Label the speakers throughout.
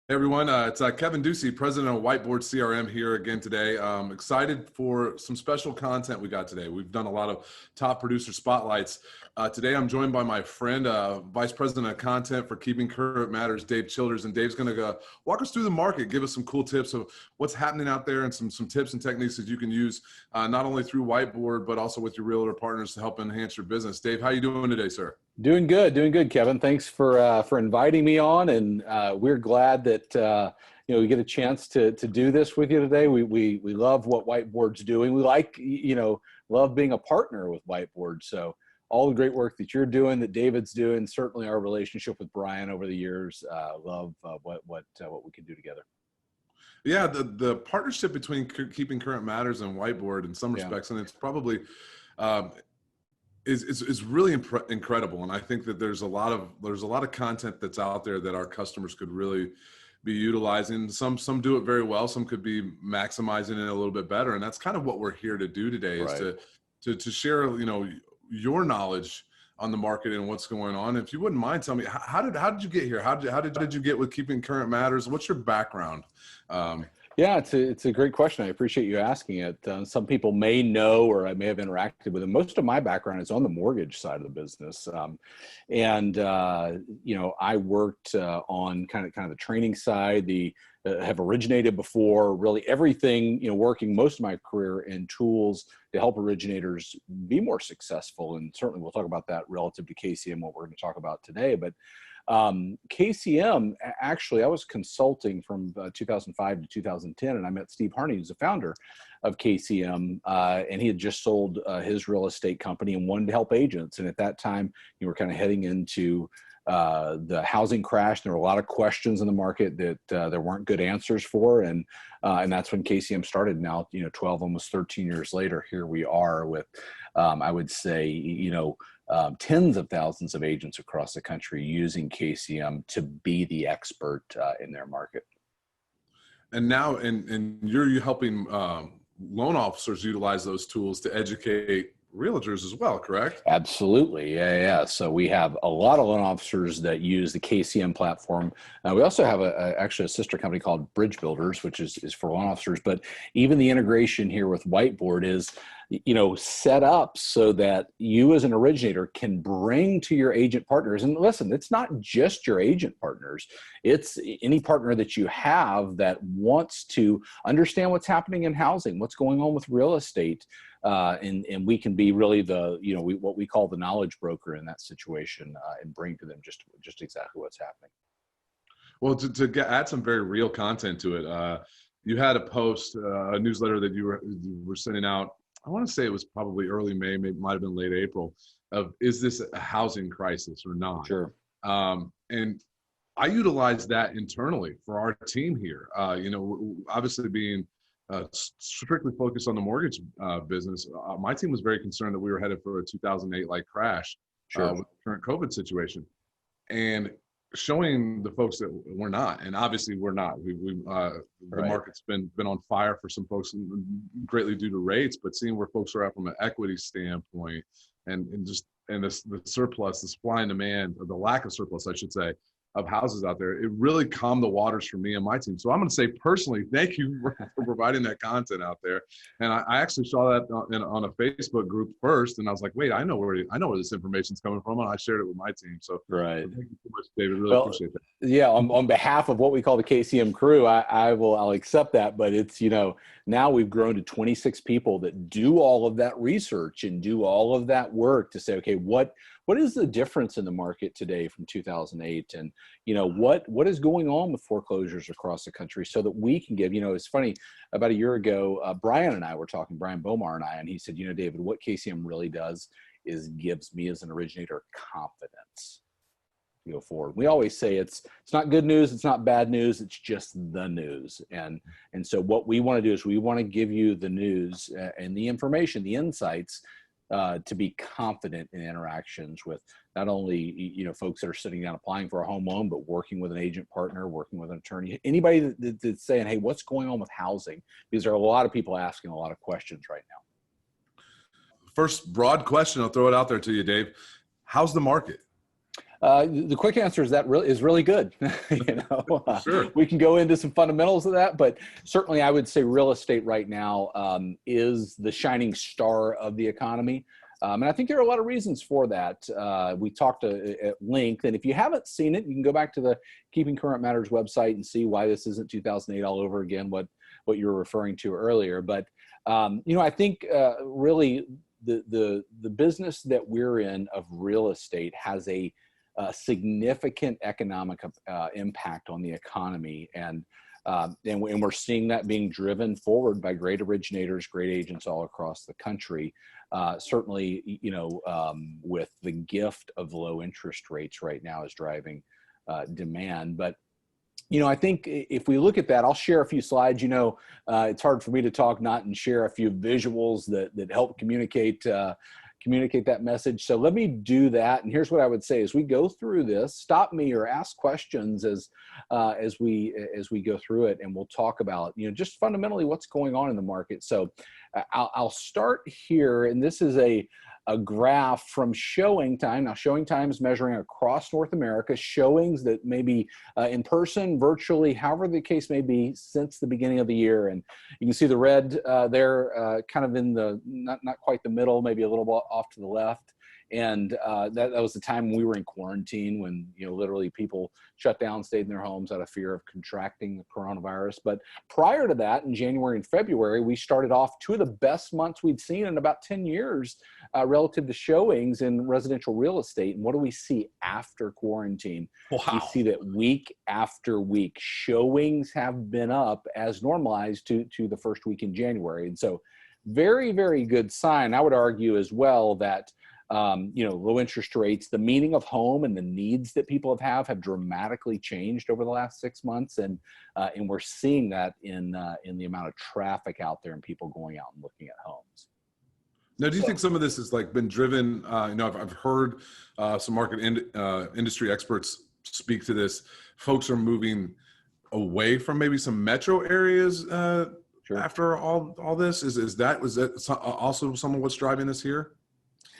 Speaker 1: Hey everyone, it's Kevin Ducey, president of Whiteboard CRM here again today. Excited for some special content we got today. We've done a lot of top producer spotlights. Today I'm joined by my friend, vice president of content for Keeping Current Matters, Dave Childers, and Dave's going to walk us through the market, give us some cool tips of what's happening out there and some tips and techniques that you can use not only through Whiteboard, but also with your realtor partners to help enhance your business. Dave, how you doing today, sir?
Speaker 2: Doing good, Kevin. Thanks for inviting me on, and we're glad that we get a chance to do this with you today. We love what Whiteboard's doing. We love being a partner with Whiteboard. So all the great work that you're doing, that David's doing, certainly our relationship with Brian over the years. Love what we can do together.
Speaker 1: Yeah, the partnership between Keeping Current Matters and Whiteboard in some respects, and it's probably is really incredible. And I think that there's a lot of content that's out there that our customers could really be utilizing. Some do it very well. Some could be maximizing it a little bit better. And that's kind of what we're here to do today, is to share, your knowledge on the market and what's going on. If you wouldn't mind, tell me, how did you get here? How did you get with Keeping Current Matters? What's your background?
Speaker 2: Yeah, it's a great question. I appreciate you asking it. Some people may know, or I may have interacted with them. Most of my background is on the mortgage side of the business, I worked on kind of the training side. Have originated before, really everything. Working most of my career in tools to help originators be more successful, and certainly we'll talk about that relative to KCM, what we're going to talk about today, but. KCM, actually, I was consulting from 2005 to 2010, and I met Steve Harney, who's the founder of KCM, and he had just sold his real estate company and wanted to help agents. And at that time, you were kind of heading into the housing crash. There were a lot of questions in the market that there weren't good answers for, and that's when KCM started. Now, 12, almost 13 years later, here we are with, I would say, tens of thousands of agents across the country using KCM to be the expert in their market.
Speaker 1: And now, and you're helping loan officers utilize those tools to educate realtors as well, correct?
Speaker 2: Absolutely. Yeah. So we have a lot of loan officers that use the KCM platform. We also have actually a sister company called Bridge Builders, which is for loan officers. But even the integration here with Whiteboard is, set up so that you as an originator can bring to your agent partners. And listen, it's not just your agent partners. It's any partner that you have that wants to understand what's happening in housing, what's going on with real estate. And we can be really what we call the knowledge broker in that situation, and bring to them just exactly what's happening.
Speaker 1: Well, to add some very real content to it, you had a post, a newsletter that you were sending out. I want to say it was probably early May, maybe might have been late April, of is this a housing crisis or not?
Speaker 2: Sure.
Speaker 1: And I utilize that internally for our team here. Obviously being strictly focused on the mortgage business, my team was very concerned that we were headed for a 2008 like crash.
Speaker 2: Sure.
Speaker 1: With the current COVID situation, and showing the folks that we're not, and obviously we're not. The market's been on fire for some folks, greatly due to rates, but seeing where folks are at from an equity standpoint, and the surplus, the supply and demand, or the lack of surplus, I should say, of houses out there, it really calmed the waters for me and my team. So I'm going to say personally, thank you for providing that content out there. And I actually saw that on a Facebook group first, and I was like, wait, I know where this information's coming from, and I shared it with my team. So
Speaker 2: right.
Speaker 1: Thank you so much, David. Really appreciate that.
Speaker 2: Yeah, on behalf of what we call the KCM crew, I'll accept that. But it's, now we've grown to 26 people that do all of that research and do all of that work to say, okay, what is the difference in the market today from 2008, and what is going on with foreclosures across the country, so that we can give. It's funny, about a year ago, Brian and I were talking, Brian Bomar and I, and he said, David, what KCM really does is gives me as an originator confidence to go forward. We always say it's not good news, it's not bad news, it's just the news. And so what we want to do is we want to give you the news and the information, the insights, to be confident in interactions with not only folks that are sitting down applying for a home loan, but working with an agent partner, working with an attorney, anybody that's saying, hey, what's going on with housing? Because there are a lot of people asking a lot of questions right now.
Speaker 1: First broad question, I'll throw it out there to you, Dave. How's the market?
Speaker 2: The quick answer is that really is really good.
Speaker 1: Sure.
Speaker 2: We can go into some fundamentals of that, but certainly I would say real estate right now is the shining star of the economy. And I think there are a lot of reasons for that. We talked at length, and if you haven't seen it, you can go back to the Keeping Current Matters website and see why this isn't 2008 all over again, what you were referring to earlier. But, I think really the business that we're in of real estate has a significant economic impact on the economy. And we're seeing that being driven forward by great originators, great agents all across the country. Certainly, with the gift of low interest rates right now is driving demand. But, I think if we look at that, I'll share a few slides. It's hard for me to talk, not and share a few visuals that help communicate that message. So let me do that. And here's what I would say as we go through this, stop me or ask questions as we go through it, and we'll talk about, just fundamentally what's going on in the market. So I'll start here. And this is a graph from Showing Time. Now, Showing Time is measuring across North America showings that may be in person, virtually, however the case may be, since the beginning of the year. And you can see the red there, kind of in the not quite the middle, maybe a little bit off to the left. And that was the time when we were in quarantine, when literally people shut down, stayed in their homes out of fear of contracting the coronavirus. But prior to that, in January and February, we started off two of the best months we'd seen in about 10 years relative to showings in residential real estate. And what do we see after quarantine?
Speaker 1: Wow.
Speaker 2: We see that week after week, showings have been up as normalized to the first week in January. And so very, very good sign. I would argue as well that low interest rates, the meaning of home and the needs that people have dramatically changed over the last 6 months. And we're seeing that in the amount of traffic out there and people going out and looking at homes.
Speaker 1: Now, do you think some of this has been driven, I've heard some market industry experts speak to this. Folks are moving away from maybe some metro areas
Speaker 2: Sure.
Speaker 1: after all this. Was that also some of what's driving this here?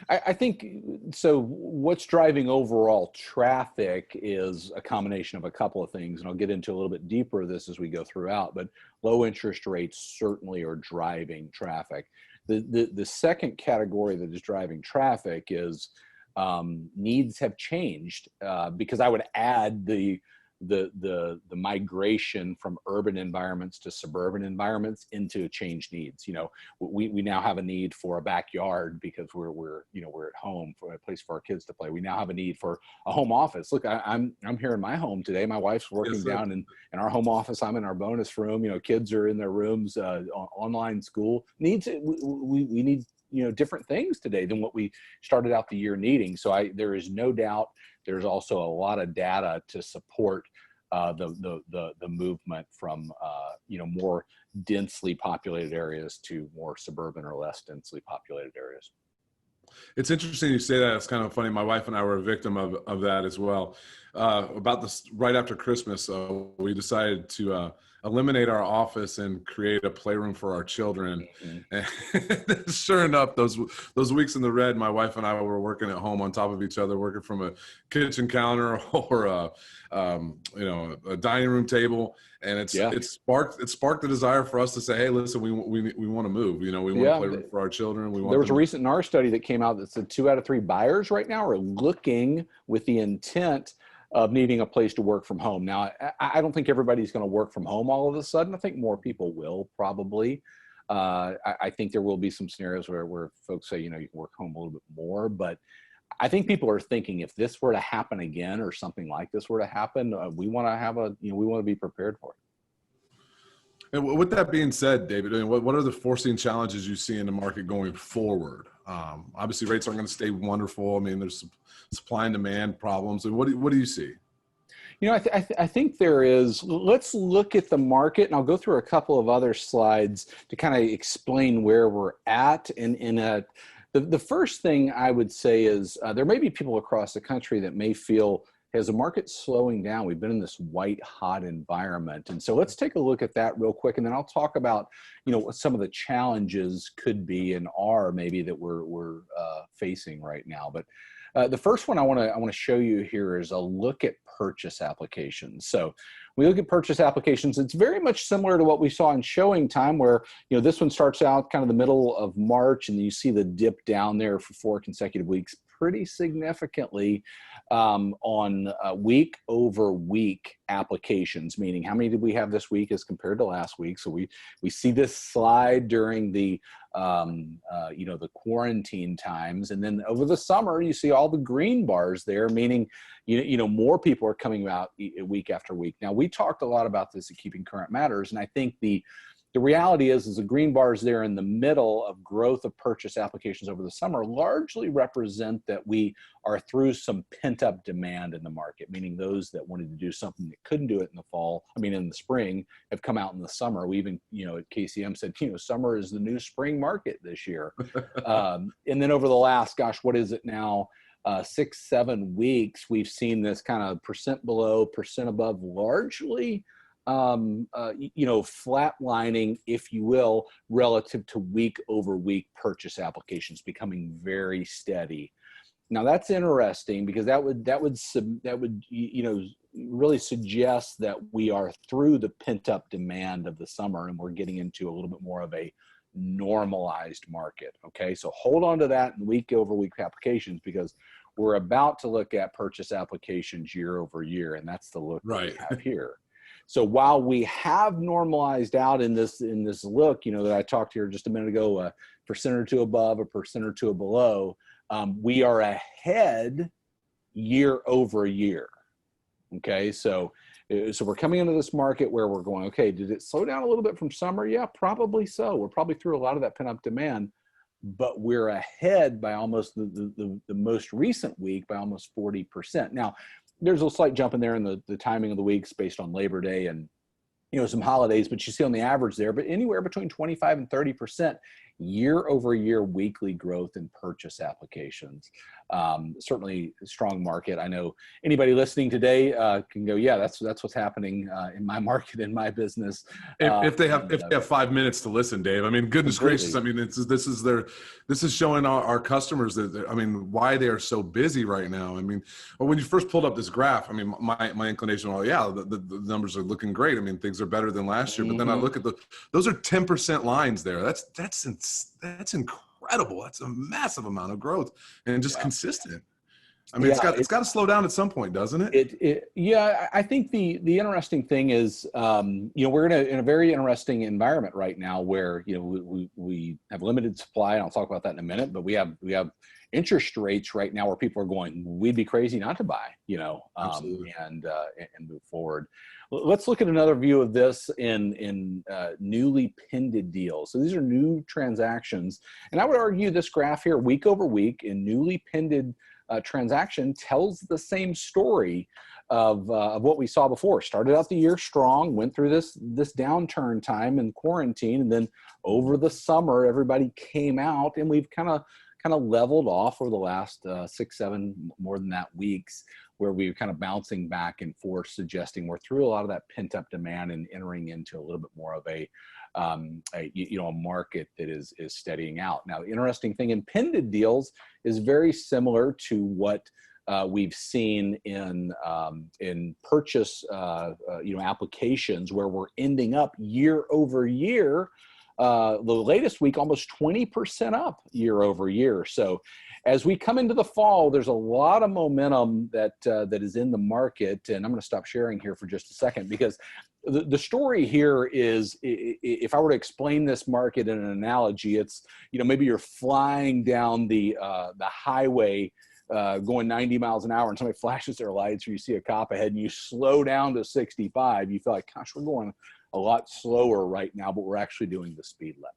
Speaker 2: I think so. What's driving overall traffic is a combination of a couple of things, and I'll get into a little bit deeper of this as we go throughout. But low interest rates certainly are driving traffic. The second category that is driving traffic is needs have changed, because I would add the migration from urban environments to suburban environments into changed needs. We now have a need for a backyard because we're at home, for a place for our kids to play. We now have a need for a home office. Look, I'm here in my home today. My wife's working down in our home office. I'm in our bonus room. Kids are in their rooms, online school needs. We need different things today than what we started out the year needing. So there is no doubt there's also a lot of data to support the movement from more densely populated areas to more suburban or less densely populated areas.
Speaker 1: It's interesting you say that. It's kind of funny. My wife and I were a victim of that as well. About this, right after Christmas, we decided to eliminate our office and create a playroom for our children. Mm-hmm. And sure enough, those weeks in the red, my wife and I were working at home on top of each other, working from a kitchen counter or a dining room table, and it sparked the desire for us to say, hey, listen, we want to move. We want a playroom for our children.
Speaker 2: There was a recent NAR study that came out that said 2 out of 3 buyers right now are looking with the intent of needing a place to work from home. Now, I don't think everybody's going to work from home all of a sudden. I think more people will probably. I think there will be some scenarios where folks say, you can work home a little bit more. But I think people are thinking, if this were to happen again or something like this were to happen, we want to be prepared for it.
Speaker 1: And with that being said, David, what are the foreseen challenges you see in the market going forward? Obviously, rates aren't going to stay wonderful. I mean, there's supply and demand problems. And what do you see?
Speaker 2: I think there is. Let's look at the market, and I'll go through a couple of other slides to kind of explain where we're at. The first thing I would say is there may be people across the country that may feel, as the market's slowing down, we've been in this white hot environment. And so let's take a look at that real quick. And then I'll talk about, what some of the challenges could be and are maybe that we're facing right now. But The first one I want to show you here is a look at purchase applications. So we look at purchase applications. It's very much similar to what we saw in showing time, where this one starts out kind of the middle of March, and you see the dip down there for 4 consecutive weeks, pretty significantly on week over week applications, meaning how many did we have this week as compared to last week. So we see this slide during the the quarantine times, and then over the summer you see all the green bars there, meaning more people are coming out week after week. Now, we talked a lot about this at Keeping Current Matters, and I think the reality is the green bars there in the middle of growth of purchase applications over the summer largely represent that we are through some pent-up demand in the market, meaning those that wanted to do something that couldn't do it in the spring, have come out in the summer. We even, at KCM said, summer is the new spring market this year. And then over the last, what is it now? 6-7 weeks, we've seen this kind of percent below, percent above, largely flatlining, if you will, relative to week over week purchase applications becoming very steady. Now, that's interesting because that would really suggest that we are through the pent up demand of the summer and we're getting into a little bit more of a normalized market. Okay, so hold on to that in week over week applications, because we're about to look at purchase applications year over year, and that's the look
Speaker 1: right
Speaker 2: we have here. So while we have normalized out in this look, that I talked here just a minute ago, a percent or two above, a percent or two below, we are ahead year over year. Okay, so we're coming into this market where we're going, okay, did it slow down a little bit from summer? Yeah, probably so. We're probably through a lot of that pent-up demand, but we're ahead by almost the most recent week by almost 40%. Now, there's a slight jump in there in the timing of the weeks based on Labor Day and some holidays, but you see on the average there, but anywhere between 25 and 30% year over year weekly growth in purchase applications. Certainly a strong market. I know anybody listening today can go, yeah, that's what's happening in my market, in my business.
Speaker 1: If they have 5 minutes to listen, Dave. I mean, goodness gracious. I mean, this is showing our customers why they are so busy right now. I mean, when you first pulled up this graph, I mean, my inclination, the numbers are looking great. I mean, things are better than last year. But then I look at those are 10% lines there. That's incredible. That's a massive amount of growth and just consistent. I mean, it's got to slow down at some point, doesn't it?
Speaker 2: Yeah, I think the interesting thing is, we're in a very interesting environment right now where we have limited supply, and I'll talk about that in a minute. But we have interest rates right now where people are going, we'd be crazy not to buy, and move forward. Let's look at another view of this in newly pinned deals. So these are new transactions, and I would argue this graph here, week over week in newly pinned transaction, tells the same story of what we saw before. Started out the year strong, went through this downturn time in quarantine, and then over the summer everybody came out, and we've kind of leveled off over the last 6-7, more than that, weeks, where we're kind of bouncing back and forth, suggesting we're through a lot of that pent up demand and entering into a little bit more of a market that is steadying out. Now, the interesting thing in pinned deals is very similar to what we've seen in purchase applications, where we're ending up year over year. The latest week, almost 20% up year over year. So as we come into the fall, there's a lot of momentum that is in the market. And I'm going to stop sharing here for just a second, because the story here is, if I were to explain this market in an analogy, it's, maybe you're flying down the highway going 90 miles an hour, and somebody flashes their lights, or you see a cop ahead and you slow down to 65. You feel like, gosh, we're going a lot slower right now, but we're actually doing the speed limit.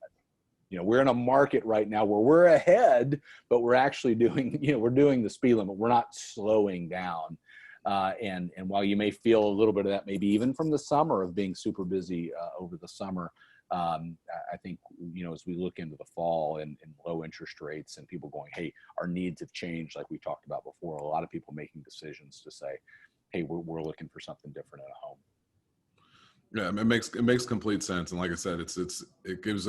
Speaker 2: We're in a market right now where we're ahead, but we're actually doing, we're doing the speed limit. We're not slowing down. And while you may feel a little bit of that, maybe even from the summer of being super busy over the summer, I think, as we look into the fall and low interest rates and people going, hey, our needs have changed, like we talked about before, a lot of people making decisions to say, hey, we're looking for something different at home.
Speaker 1: Yeah, it makes complete sense, and like I said, it gives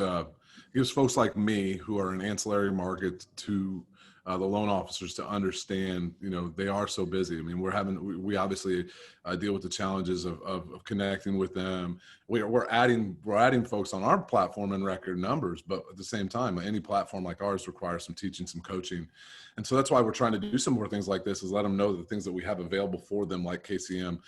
Speaker 1: folks like me who are in ancillary market to the loan officers to understand, they are so busy. I mean, we obviously deal with the challenges of connecting with them. We're adding folks on our platform in record numbers, but at the same time, any platform like ours requires some teaching, some coaching. And so that's why we're trying to do some more things like this, is let them know the things that we have available for them, like KCM,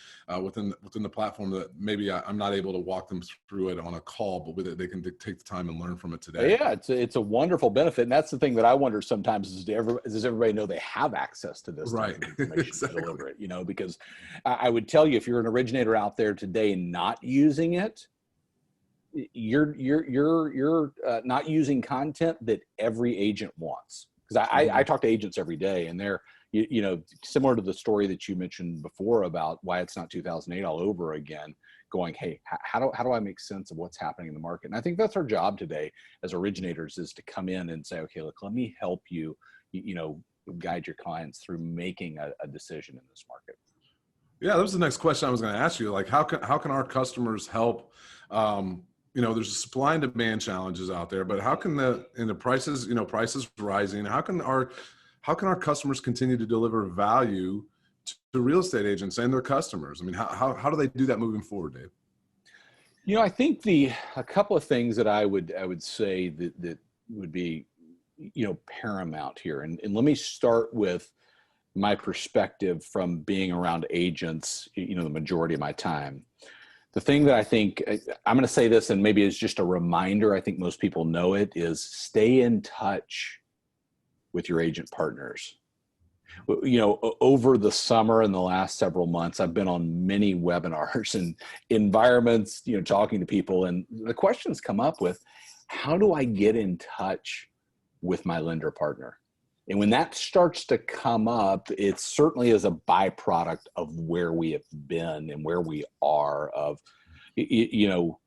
Speaker 1: within the platform, that maybe I'm not able to walk them through it on a call, but with it, they can take the time and learn from it today.
Speaker 2: Yeah, it's a wonderful benefit. And that's the thing that I wonder sometimes is, does everybody know they have access to this
Speaker 1: right.
Speaker 2: type of information
Speaker 1: Exactly.
Speaker 2: to deliver it? Because I would tell you, if you're an originator out there today not using it, you're not using content that every agent wants. Because I talk to agents every day, and they're, similar to the story that you mentioned before about why it's not 2008 all over again, going, hey, how do I make sense of what's happening in the market? And I think that's our job today as originators, is to come in and say, okay, look, let me help you, guide your clients through making a decision in this market.
Speaker 1: Yeah, that was the next question I was going to ask you. Like, how can our customers help? There's a supply and demand challenges out there, but how can the prices rising, how can our customers continue to deliver value to real estate agents and their customers? I mean, how do they do that moving forward, Dave?
Speaker 2: I think a couple of things that I would say that would be, paramount here. And let me start with my perspective from being around agents, the majority of my time. The thing that I think, I'm going to say this, and maybe it's just a reminder, I think most people know it, is stay in touch with your agent partners. Over the summer and the last several months, I've been on many webinars and environments, talking to people, and the questions come up with, how do I get in touch with my lender partner? And when that starts to come up, it certainly is a byproduct of where we have been and where we are, of,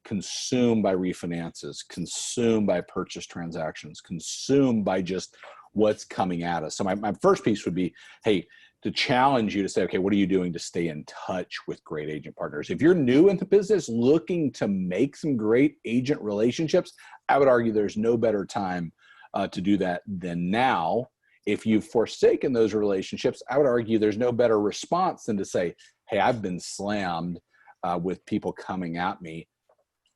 Speaker 2: consumed by refinances, consumed by purchase transactions, consumed by just what's coming at us. So my first piece would be, hey, to challenge you to say, okay, what are you doing to stay in touch with great agent partners? If you're new in the business looking to make some great agent relationships, I would argue there's no better time to do that than now. If you've forsaken those relationships, I would argue there's no better response than to say, hey, I've been slammed with people coming at me,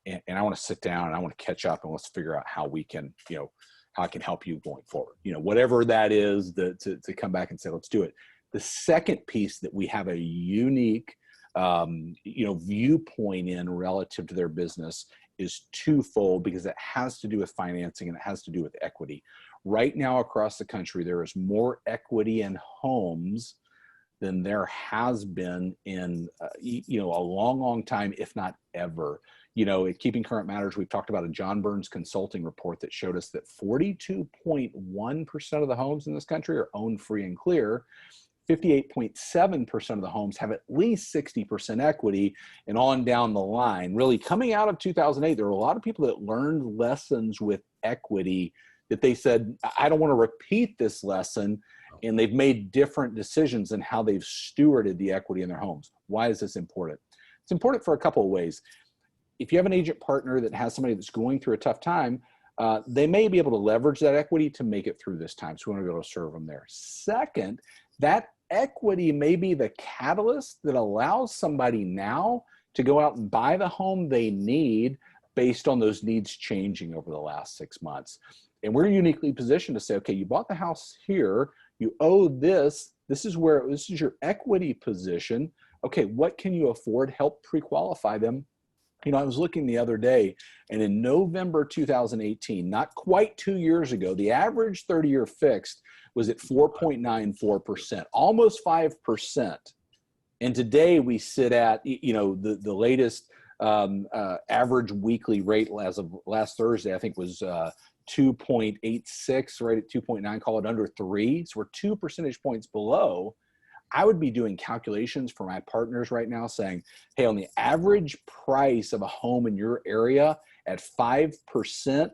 Speaker 2: and I want to sit down and I want to catch up, and let's figure out how we can, how I can help you going forward. Whatever that is, to come back and say, let's do it. The second piece that we have a unique, viewpoint in relative to their business is twofold, because it has to do with financing and it has to do with equity. Right now across the country, there is more equity in homes than there has been in, a long, long time, if not ever. At Keeping Current Matters, we've talked about a John Burns consulting report that showed us that 42.1% of the homes in this country are owned free and clear. 58.7% of the homes have at least 60% equity, and on down the line. Really, coming out of 2008, there were a lot of people that learned lessons with equity that they said, I don't want to repeat this lesson, and they've made different decisions in how they've stewarded the equity in their homes. Why is this important? It's important for a couple of ways. If you have an agent partner that has somebody that's going through a tough time, they may be able to leverage that equity to make it through this time. So we want to be able to serve them there. Second, that equity may be the catalyst that allows somebody now to go out and buy the home they need based on those needs changing over the last 6 months. And we're uniquely positioned to say, okay, you bought the house here, you owe this, this is your equity position. Okay, what can you afford? Help pre-qualify them. I was looking the other day, and in November 2018, not quite 2 years ago, the average 30-year fixed was at 4.94%, almost 5%. And today we sit at, the latest average weekly rate as of last Thursday, I think was 2.86, right at 2.9, call it under 3. So we're 2 percentage points below. I would be doing calculations for my partners right now saying, hey, on the average price of a home in your area at 5%,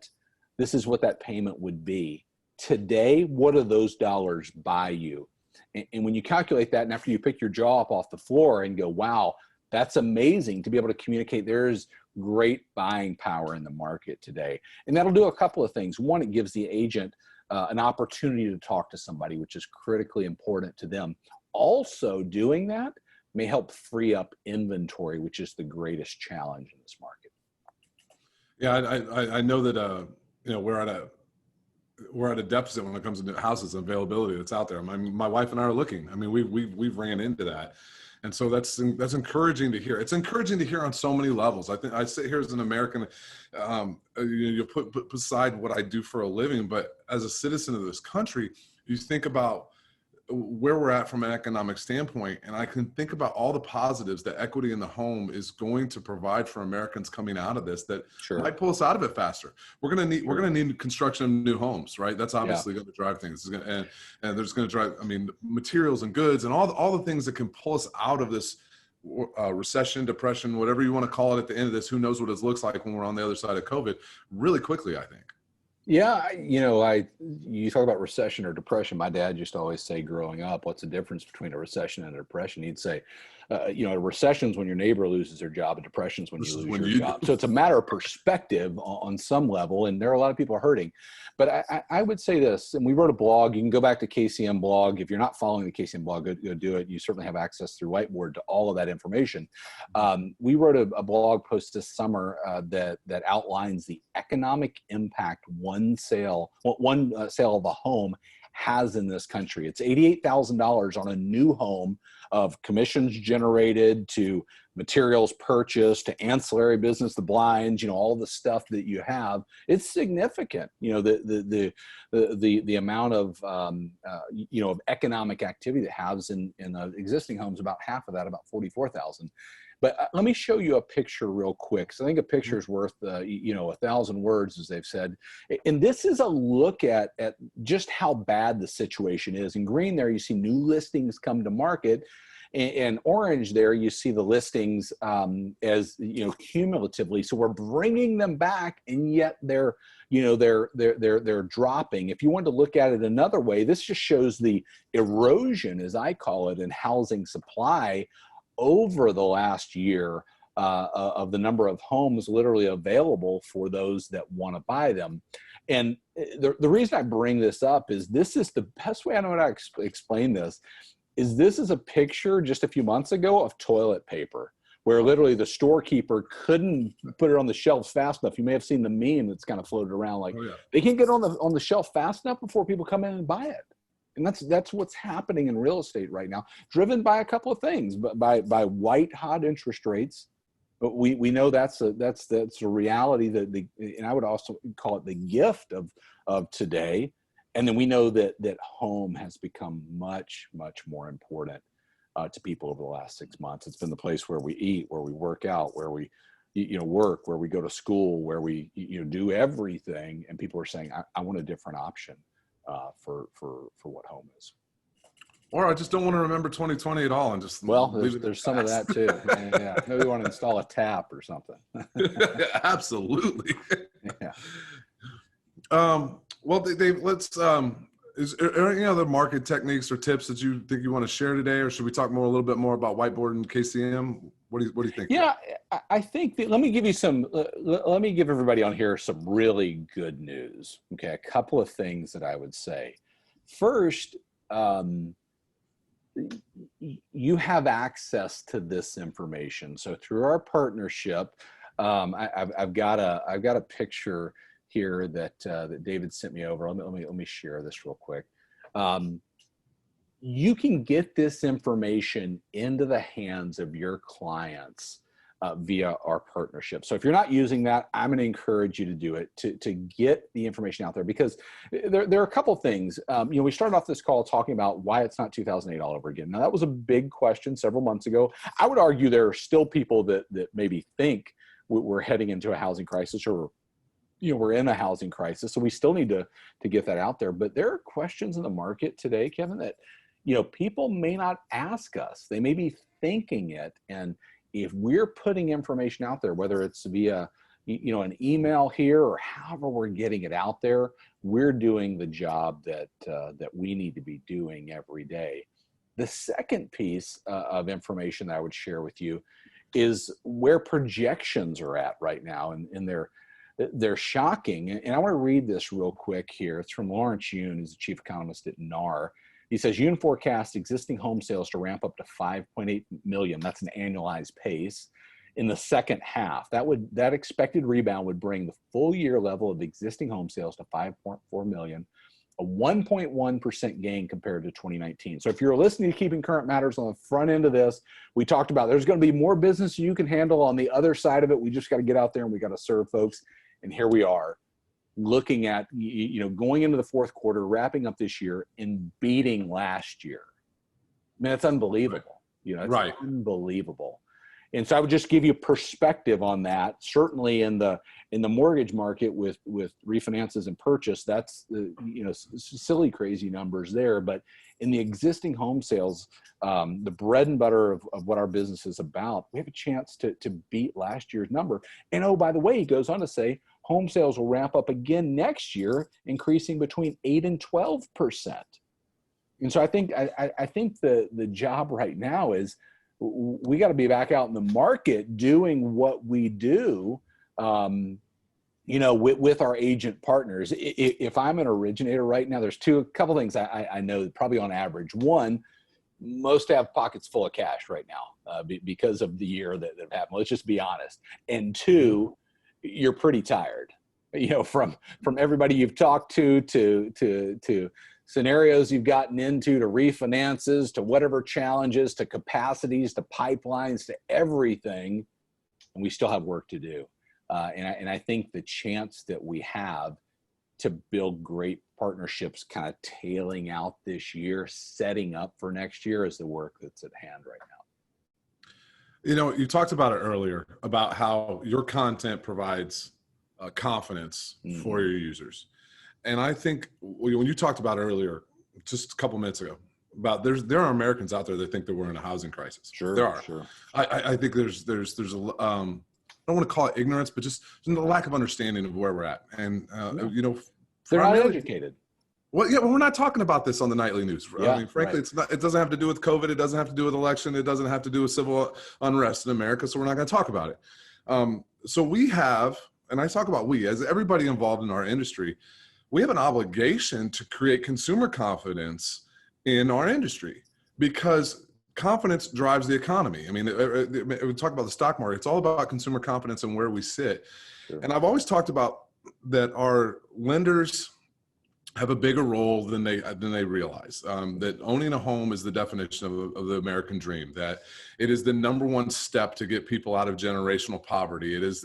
Speaker 2: this is what that payment would be. Today, what do those dollars buy you? And when you calculate that, and after you pick your jaw up off the floor and go, wow, that's amazing to be able to communicate, there's great buying power in the market today. And that'll do a couple of things. One, it gives the agent an opportunity to talk to somebody, which is critically important to them. Also, doing that may help free up inventory, which is the greatest challenge in this market.
Speaker 1: Yeah, I know that we're at a deficit when it comes to houses and availability that's out there. My wife and I are looking. I mean, we've ran into that, and so that's encouraging to hear. It's encouraging to hear on so many levels. I think I sit here as an American. You put beside what I do for a living, but as a citizen of this country, you think about where we're at from an economic standpoint, and I can think about all the positives that equity in the home is going to provide for Americans coming out of this that might pull us out of it faster. We're going to need construction of new homes, right? That's obviously going to drive things, and there's going to drive, I mean, materials and goods and all the things that can pull us out of this recession, depression, whatever you want to call it at the end of this. Who knows what it looks like when we're on the other side of COVID really quickly, I think.
Speaker 2: Yeah, you talk about recession or depression. My dad used to always say growing up, what's the difference between a recession and a depression? He'd say, a recession's when your neighbor loses their job, a depression's when you lose your job. So it's a matter of perspective on some level, and there are a lot of people hurting. But I would say this, and we wrote a blog. You can go back to KCM blog. If you're not following the KCM blog, go do it. You certainly have access through Whiteboard to all of that information. We wrote a blog post this summer that outlines the economic impact one sale of a home has in this country. It's $88,000 on a new home, of commissions generated to materials purchased to ancillary business, the blinds, all the stuff that you have. It's significant. The amount of of economic activity that has in existing homes, about half of that, about 44,000. But let me show you a picture real quick. So I think a picture is worth, 1,000 words, as they've said. And this is a look at just how bad the situation is. In green there, you see new listings come to market. In orange there, you see the listings as cumulatively. So we're bringing them back, and yet they're dropping. If you want to look at it another way, this just shows the erosion, as I call it, in housing supply over the last year of the number of homes literally available for those that want to buy them. And the reason I bring this up is this is the best way I know how to explain this. This is a picture just a few months ago of toilet paper, where literally the storekeeper couldn't put it on the shelves fast enough. You may have seen the meme that's kind of floated around, like, they can't get on the shelf fast enough before people come in and buy it. And that's what's happening in real estate right now, driven by a couple of things, but by white hot interest rates. But we know that's a reality and I would also call it the gift of today. And then we know that home has become much, much more important to people over the last 6 months. It's been the place where we eat, where we work out, where we work, where we go to school, where we do everything. And people are saying, I want a different option for what home is.
Speaker 1: Or I just don't want to remember 2020 at all and just
Speaker 2: there's some of that too. Yeah. Maybe we want to install a tap or something.
Speaker 1: Absolutely.
Speaker 2: Yeah.
Speaker 1: Well, Dave, let's. Is there any other market techniques or tips that you think you want to share today, or should we talk a little bit more about Whiteboard and KCM? What do you think?
Speaker 2: Yeah, I think let me give everybody on here some really good news. Okay, a couple of things that I would say. First, you have access to this information. So through our partnership, I've got a picture here that David sent me over. Let me share this real quick. You can get this information into the hands of your clients via our partnership. So if you're not using that, I'm going to encourage you to do it, to get the information out there, because there are a couple things. We started off this call talking about why it's not 2008 all over again. Now, that was a big question several months ago. I would argue there are still people that maybe think we're heading into a housing crisis, or we're in a housing crisis. So we still need to get that out there. But there are questions in the market today, Kevin, that people may not ask us. They may be thinking it. And if we're putting information out there, whether it's via an email here or however we're getting it out there, we're doing the job that we need to be doing every day. The second piece of information that I would share with you is where projections are at right now in their they're shocking. And I want to read this real quick here. It's from Lawrence Yun, who's the chief economist at NAR. He says, Yun forecasts existing home sales to ramp up to 5.8 million. That's an annualized pace in the second half. That expected rebound would bring the full year level of existing home sales to 5.4 million, a 1.1% gain compared to 2019. So if you're listening to Keeping Current Matters on the front end of this, we talked about there's going to be more business you can handle on the other side of it. We just got to get out there and we got to serve folks. And here we are looking at, going into the fourth quarter, wrapping up this year and beating last year. I mean, it's unbelievable. It's unbelievable. And so I would just give you perspective on that. Certainly in the mortgage market with refinances and purchase, that's silly, crazy numbers there. But in the existing home sales, the bread and butter of what our business is about, we have a chance to beat last year's number. And oh, by the way, he goes on to say, home sales will ramp up again next year, increasing between 8 and 12%. And so I think the job right now is we got to be back out in the market doing what we do, with our agent partners. If I'm an originator right now, there's a couple things I know probably on average. One, most have pockets full of cash right now because of the year that have happened. Let's just be honest. And two, you're pretty tired, from everybody you've talked to scenarios you've gotten into, to refinances, to whatever challenges, to capacities, to pipelines, to everything. And we still have work to do. And I think the chance that we have to build great partnerships kind of tailing out this year, setting up for next year, is the work that's at hand right now.
Speaker 1: You talked about it earlier about how your content provides confidence for your users. And I think when you talked about earlier, just a couple minutes ago, about there are Americans out there that think that we're in a housing crisis.
Speaker 2: Sure,
Speaker 1: there are.
Speaker 2: Sure.
Speaker 1: I think there's I don't want to call it ignorance, but just a lack of understanding of where we're at. And
Speaker 2: they're not educated.
Speaker 1: Well, yeah, but we're not talking about this on the nightly news.
Speaker 2: Yeah,
Speaker 1: I mean, frankly, it doesn't have to do with COVID. It doesn't have to do with election. It doesn't have to do with civil unrest in America. So we're not going to talk about it. So we have, and I talk about we, as everybody involved in our industry, we have an obligation to create consumer confidence in our industry, because confidence drives the economy. I mean, we talk about the stock market. It's all about consumer confidence and where we sit. Sure. And I've always talked about that our lenders have a bigger role than they realize. That owning a home is the definition of the American dream. That it is the number one step to get people out of generational poverty. It is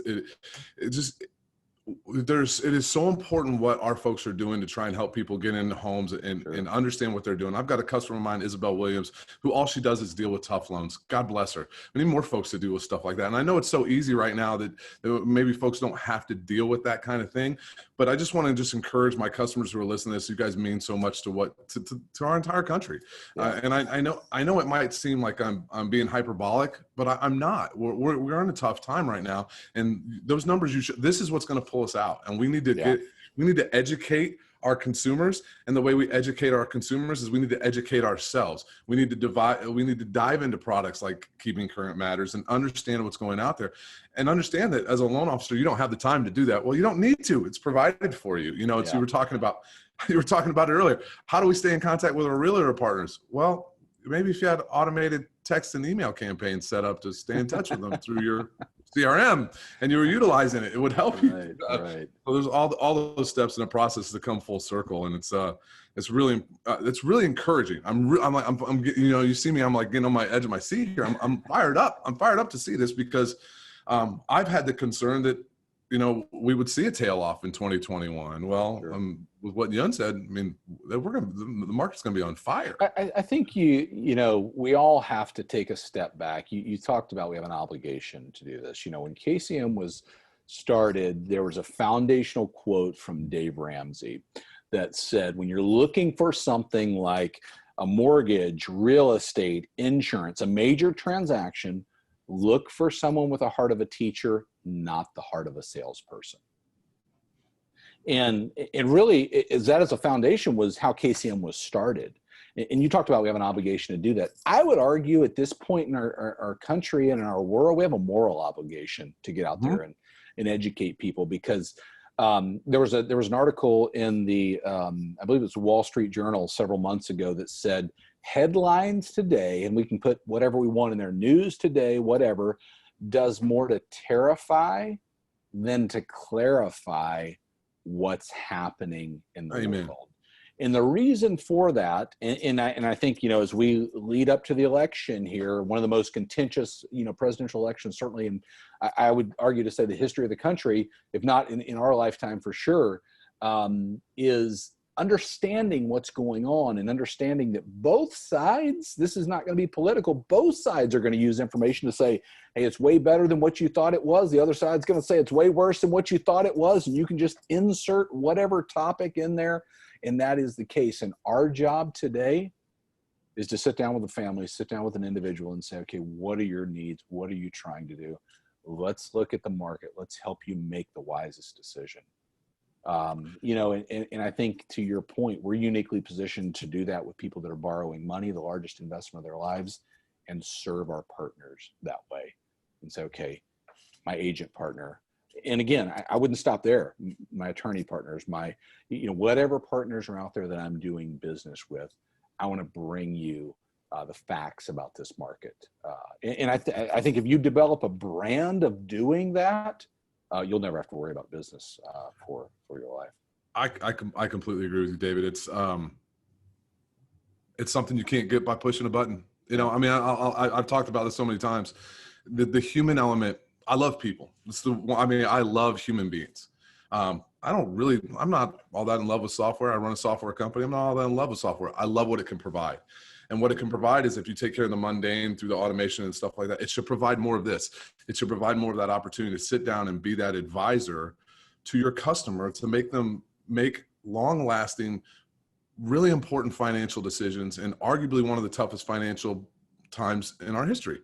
Speaker 1: so important what our folks are doing to try and help people get into homes and understand what they're doing. I've got a customer of mine, Isabel Williams, who all she does is deal with tough loans. God bless her. We need more folks to deal with stuff like that. And I know it's so easy right now that maybe folks don't have to deal with that kind of thing. But I just want to just encourage my customers who are listening to this. You guys mean so much to our entire country. Yeah. And I know it might seem like I'm being hyperbolic, but I'm not. We're in a tough time right now. And those numbers this is what's going to pull us out. And we need to educate our consumers. And the way we educate our consumers is we need to educate ourselves. We need to dive into products like Keeping Current Matters and understand what's going out there, and understand that as a loan officer, you don't have the time to do that. Well, you don't need to. It's provided for you. You were talking about it earlier. How do we stay in contact with our realtor partners? Well, maybe if you had automated text and email campaigns set up to stay in touch with them through your CRM and you were utilizing it, it would help you.
Speaker 2: Right.
Speaker 1: So there's all those steps in the process to come full circle, and it's really encouraging. You see me, I'm like getting on my edge of my seat here. I'm fired up. I'm fired up to see this, because I've had the concern that we would see a tail off in 2021. Well, sure. With what Yun said, I mean, the market's going to be on fire.
Speaker 2: I think we all have to take a step back. You talked about we have an obligation to do this. When KCM was started, there was a foundational quote from Dave Ramsey that said, when you're looking for something like a mortgage, real estate, insurance, a major transaction, look for someone with a heart of a teacher, not the heart of a salesperson. And it really is that as a foundation was how KCM was started. And you talked about we have an obligation to do that. I would argue at this point in our country and in our world, we have a moral obligation to get out there and educate people, because there was an article in the I believe it was Wall Street Journal several months ago that said headlines today, and we can put whatever we want in there, news today, whatever, does more to terrify than to clarify what's happening in the
Speaker 1: Amen.
Speaker 2: world. And the reason for that, and I think, you know, as we lead up to the election here, one of the most contentious, you know, presidential elections, certainly in, I would argue to say, the history of the country, if not in our lifetime for sure, is understanding what's going on and understanding that both sides, this is not going to be political, both sides are going to use information to say, hey, it's way better than what you thought it was. The other side's going to say it's way worse than what you thought it was. And you can just insert whatever topic in there. And that is the case. And our job today is to sit down with a family, sit down with an individual and say, okay, what are your needs? What are you trying to do? Let's look at the market. Let's help you make the wisest decision. You know, and I think, to your point, we're uniquely positioned to do that with people that are borrowing money, the largest investment of their lives, and serve our partners that way. And say, okay, my agent partner, and again, I wouldn't stop there. My attorney partners, my, you know, whatever partners are out there that I'm doing business with, I want to bring you the facts about this market. And I think if you develop a brand of doing that, you'll never have to worry about business for your life.
Speaker 1: I completely agree with you, David. It's something you can't get by pushing a button. You know, I mean, I've talked about this so many times. The human element. I love people. I love human beings. I'm not all that in love with software. I run a software company. I'm not all that in love with software. I love what it can provide. And what it can provide is, if you take care of the mundane through the automation and stuff like that, it should provide more of this. It should provide more of that opportunity to sit down and be that advisor to your customer, to make them make long-lasting, really important financial decisions, and arguably one of the toughest financial times in our history.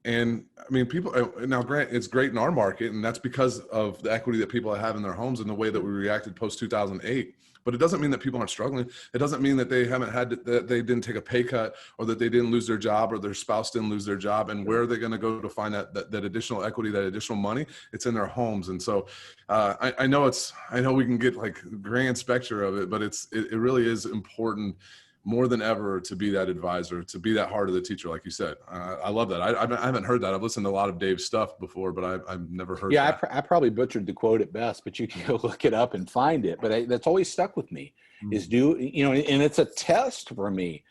Speaker 1: And I mean, people now, Grant, it's great in our market, and that's because of the equity that people have in their homes and the way that we reacted post 2008. But it doesn't mean that people aren't struggling. It doesn't mean that they haven't had that they didn't take a pay cut, or that they didn't lose their job, or their spouse didn't lose their job. And where are they going to go to find that additional equity, that additional money? It's in their homes. And so I know we can get like grand spectrum of it, but it really is important, more than ever, to be that advisor, to be that heart of the teacher, like you said. I love that. I haven't heard that. I've listened to a lot of Dave's stuff before, but I've never heard that.
Speaker 2: I probably butchered the quote at best, but you can go look it up and find it. But that's always stuck with me, is and it's a test for me.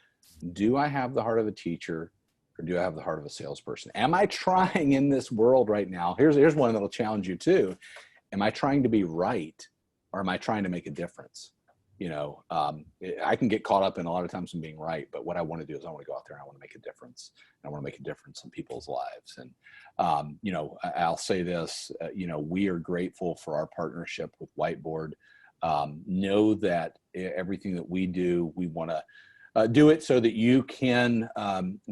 Speaker 2: Do I have the heart of a teacher, or do I have the heart of a salesperson? Am I trying in this world right now? Here's one that'll challenge you too. Am I trying to be right, or am I trying to make a difference? You know, I can get caught up in a lot of times in being right, but what I want to do is I want to go out there and I want to make a difference. And I want to make a difference in people's lives. And, you know, I'll say this, you know, we are grateful for our partnership with Whiteboard. Know that everything that we do, we want to do it so that you can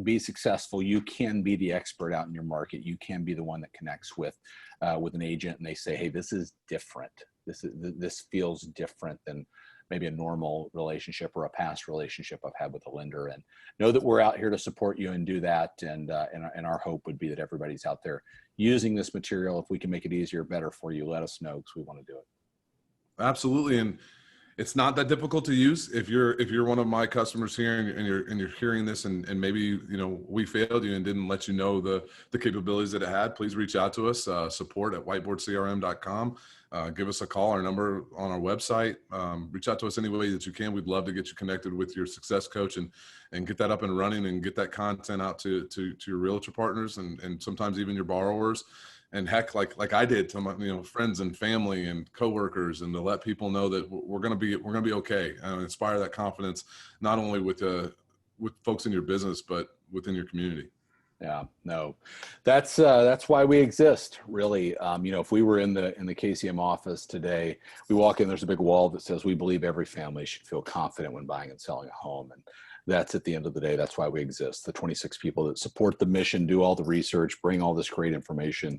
Speaker 2: be successful. You can be the expert out in your market. You can be the one that connects with an agent, and they say, hey, this is different. This feels different than maybe a normal relationship or a past relationship I've had with a lender. And know that we're out here to support you and do that. And our hope would be that everybody's out there using this material. If we can make it easier, better for you, let us know, because we want to do it.
Speaker 1: Absolutely. And it's not that difficult to use. If you're one of my customers here, and you're hearing this, and maybe, you know, we failed you and didn't let you know the capabilities that it had, please reach out to us, support@whiteboardcrm.com. Give us a call. Our number on our website. Reach out to us any way that you can. We'd love to get you connected with your success coach and get that up and running, and get that content out to your realtor partners, and sometimes even your borrowers. And heck, like I did, to my, you know, friends and family and coworkers, and to let people know that we're gonna be okay, and inspire that confidence, not only with folks in your business, but within your community.
Speaker 2: Yeah, no, that's why we exist, really. You know, if we were in the KCM office today, we walk in, there's a big wall that says, we believe every family should feel confident when buying and selling a home. And that's, at the end of the day, that's why we exist. The 26 people that support the mission, do all the research, bring all this great information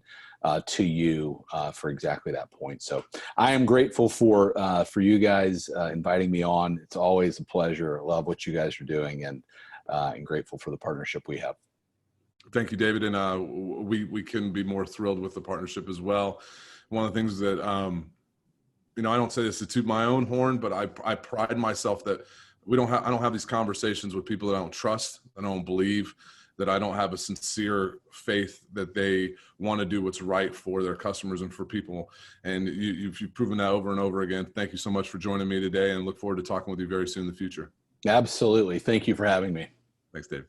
Speaker 2: to you for exactly that point. So I am grateful for you guys inviting me on. It's always a pleasure. I love what you guys are doing, and grateful for the partnership we have.
Speaker 1: Thank you, David. And we couldn't be more thrilled with the partnership as well. one of the things that, you know, I don't say this to toot my own horn, but I pride myself that I don't have these conversations with people that I don't trust, I don't believe, that I don't have a sincere faith that they want to do what's right for their customers and for people. And you've proven that over and over again. Thank you so much for joining me today, and look forward to talking with you very soon in the future.
Speaker 2: Absolutely. Thank you for having me.
Speaker 1: Thanks, Dave.